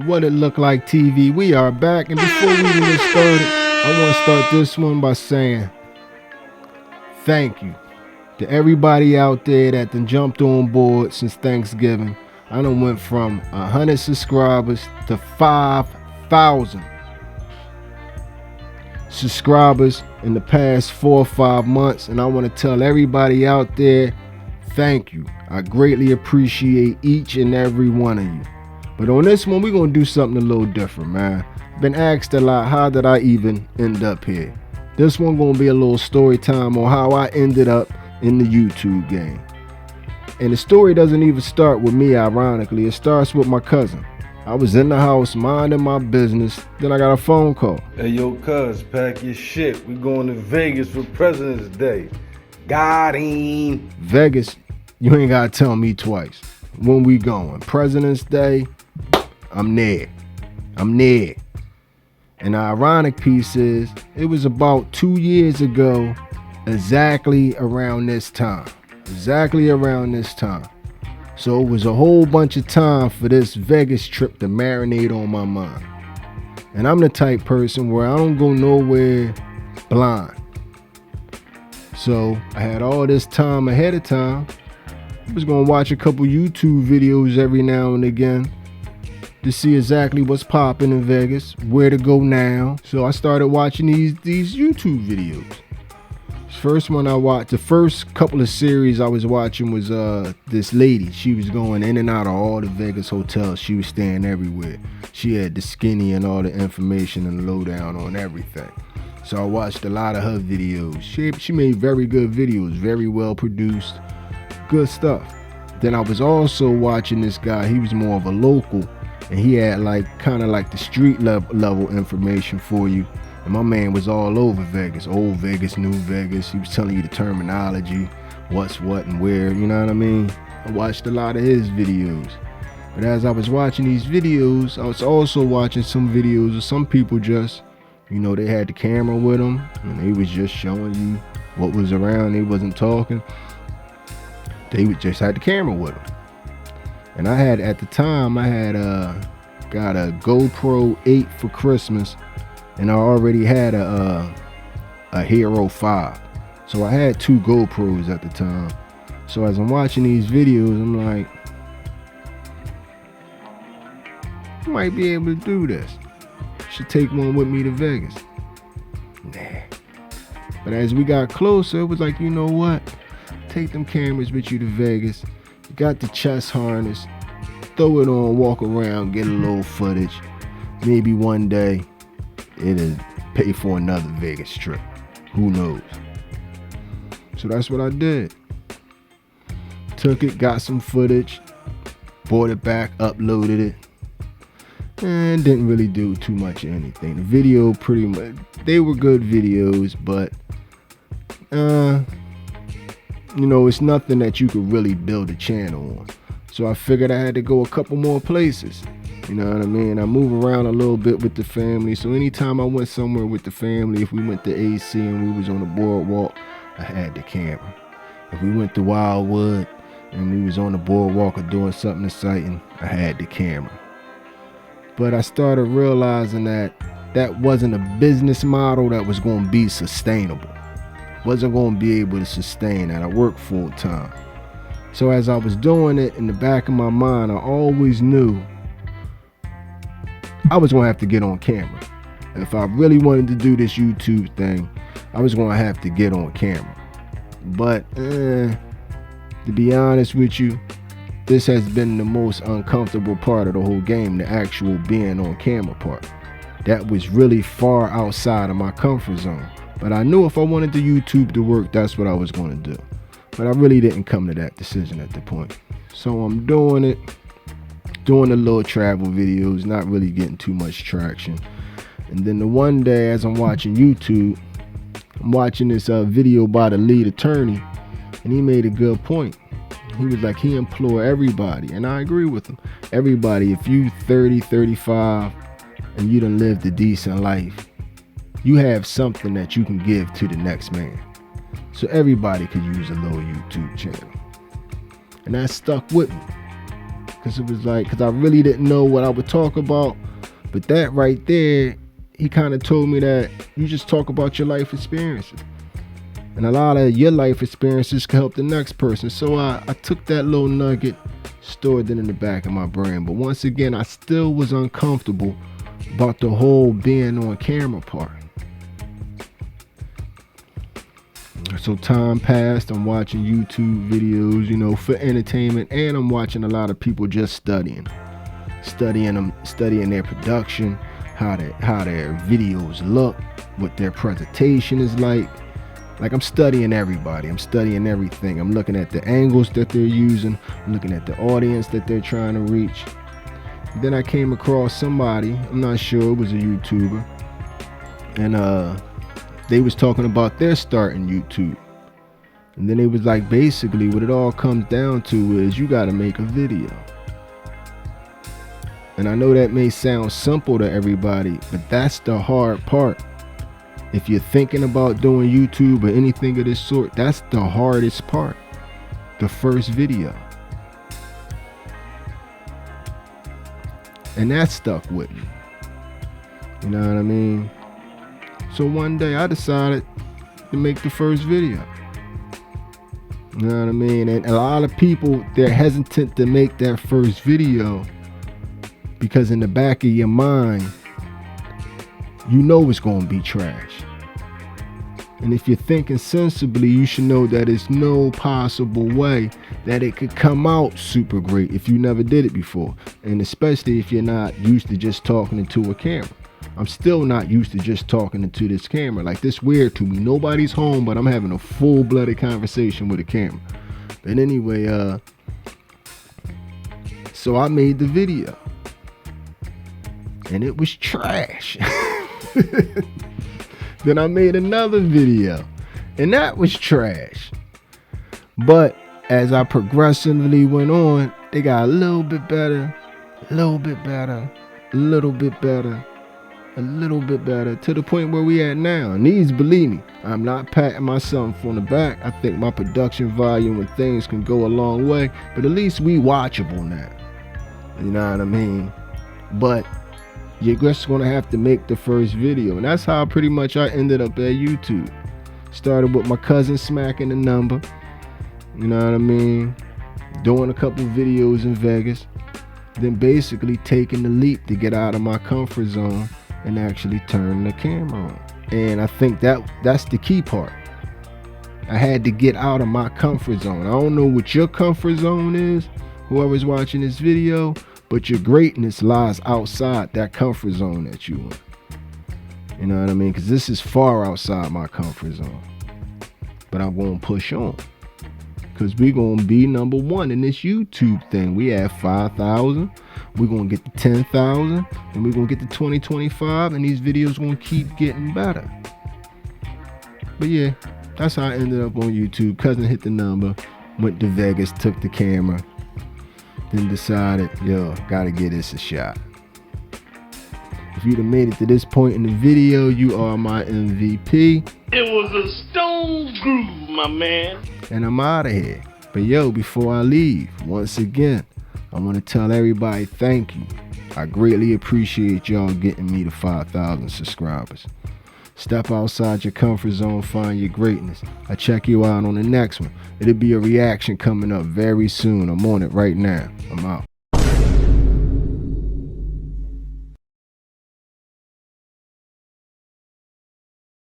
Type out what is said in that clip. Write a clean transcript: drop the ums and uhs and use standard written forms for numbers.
What it look like TV. We are back, and before we even get started, I want to start this one by saying thank you to everybody out there that done jumped on board since Thanksgiving. I done went from 100 subscribers to 5,000 subscribers in the past 4 or 5 months, and I want to tell everybody out there thank you. I greatly appreciate each and every one of you. But on this one, we're going to do something a little different, man. Been asked a lot, how did I even end up here? This one going to be a little story time on how I ended up in the YouTube game. And the story doesn't even start with me, ironically. It starts with my cousin. I was in the house minding my business. Then I got a phone call. Hey, yo, cuz, pack your shit. We going to Vegas for President's Day. Got him. Vegas, you ain't got to tell me twice. When we going? President's Day, I'm there. And the ironic piece is, it was about 2 years ago, exactly around this time. So it was a whole bunch of time for this Vegas trip to marinate on my mind. And I'm the type person where I don't go nowhere blind. So I had all this time ahead of time. I was gonna watch a couple YouTube videos every now and again to see exactly what's popping in Vegas, where to go now. So I started watching these YouTube videos. First one I watched, the first couple of series I was watching was this lady. She was going in and out of all the Vegas hotels. She was staying everywhere. She had the skinny and all the information and the lowdown on everything. So I watched a lot of her videos. She made very good videos, very well produced, good stuff. Then I was also watching this guy. He was more of a local, and he had kind of like the street level information for you. And my man was all over Vegas, old Vegas, new Vegas. He was telling you the terminology, what's what and where, you know what I mean? I watched a lot of his videos. But as I was watching these videos, I was also watching some videos of some people just, they had the camera with them, and they was just showing you what was around. They wasn't talking. They just had the camera with them. And at the time, I had got a GoPro 8 for Christmas. And I already had a Hero 5. So I had 2 GoPros at the time. So as I'm watching these videos, I'm like, I might be able to do this. Should take one with me to Vegas. Nah. But as we got closer, it was like, you know what? Take them cameras with you to Vegas. You got the chest harness. Throw it on, walk around, get a little footage. Maybe one day it'll pay for another Vegas trip. Who knows? So that's what I did. Took it, got some footage, brought it back, uploaded it, and didn't really do too much of anything. The video pretty much, they were good videos, but it's nothing that you could really build a channel on. So I figured I had to go a couple more places. You know what I mean? I move around a little bit with the family. So anytime I went somewhere with the family, if we went to AC and we was on the boardwalk, I had the camera. If we went to Wildwood and we was on the boardwalk or doing something exciting, I had the camera. But I started realizing that wasn't a business model that was going to be sustainable. Wasn't going to be able to sustain that. I worked full time. So as I was doing it, in the back of my mind, I always knew I was going to have to get on camera. If I really wanted to do this YouTube thing, I was going to have to get on camera. But to be honest with you, this has been the most uncomfortable part of the whole game, the actual being on camera part. That was really far outside of my comfort zone. But I knew if I wanted the YouTube to work, that's what I was going to do. But I really didn't come to that decision at the point. So I'm doing it. Doing the little travel videos, not really getting too much traction. And then the one day as I'm watching YouTube, I'm watching this video by the lead attorney, and he made a good point. He was like, he implored everybody, and I agree with him. Everybody, if you 30, 35, and you done lived a decent life, you have something that you can give to the next man. So everybody could use a little YouTube channel. And that stuck with me. because it was like, because I really didn't know what I would talk about. But that right there, he kind of told me that you just talk about your life experiences, and a lot of your life experiences can help the next person. So I took that little nugget, stored it in the back of my brain. But once again, I still was uncomfortable about the whole being on camera part. So time passed, I'm watching YouTube videos, you know, for entertainment, and I'm watching a lot of people just studying their production, how their videos look, what their presentation is like. Like, I'm studying everybody, I'm studying everything. I'm looking at the angles that they're using, I'm looking at the audience that they're trying to reach. Then I came across somebody, I'm not sure, it was a YouTuber, and they was talking about their start in YouTube. And then it was like, basically what it all comes down to is you gotta make a video. And I know that may sound simple to everybody, but that's the hard part. If you're thinking about doing YouTube or anything of this sort, that's the hardest part. The first video. And that stuck with me. You know what I mean? So one day I decided to make the first video. You know what I mean? And a lot of people, they're hesitant to make that first video because in the back of your mind, you know it's going to be trash. And if you're thinking sensibly, you should know that there's no possible way that it could come out super great if you never did it before. And especially if you're not used to just talking into a camera. I'm still not used to just talking into this camera. Like, this weird to me. Nobody's home, but I'm having a full-blooded conversation with a camera. But anyway, so I made the video. And it was trash. Then I made another video. And that was trash. But as I progressively went on, they got a little bit better, a little bit better, a little bit better, a little bit better, to the point where we at now. And these, believe me, I'm not patting myself on the back. I think my production volume and things can go a long way, but at least we watchable now. You know what I mean? But you're just gonna have to make the first video. And that's how pretty much I ended up at YouTube. Started with my cousin smacking the number. You know what I mean? Doing a couple videos in Vegas. Then basically taking the leap to get out of my comfort zone and actually turn the camera on. And I think that's the key part. I had to get out of my comfort zone. I don't know what your comfort zone is, whoever's watching this video, but your greatness lies outside that comfort zone that you in. You know what I mean? Because this is far outside my comfort zone. But I'm going to push on. Because we're going to be number one in this YouTube thing. We have 5,000. We're going to get to 10,000. And we're going to get to 2025. And these videos going to keep getting better. But yeah, that's how I ended up on YouTube. Cousin hit the number. Went to Vegas. Took the camera. Then decided, yo, got to give this a shot. If you'd have made it to this point in the video, you are my MVP. It was a stone groove, my man. And I'm out of here. But yo, before I leave, once again, I want to tell everybody thank you. I greatly appreciate y'all getting me to 5,000 subscribers. Step outside your comfort zone, find your greatness. I'll check you out on the next one. It'll be a reaction coming up very soon. I'm on it right now. I'm out.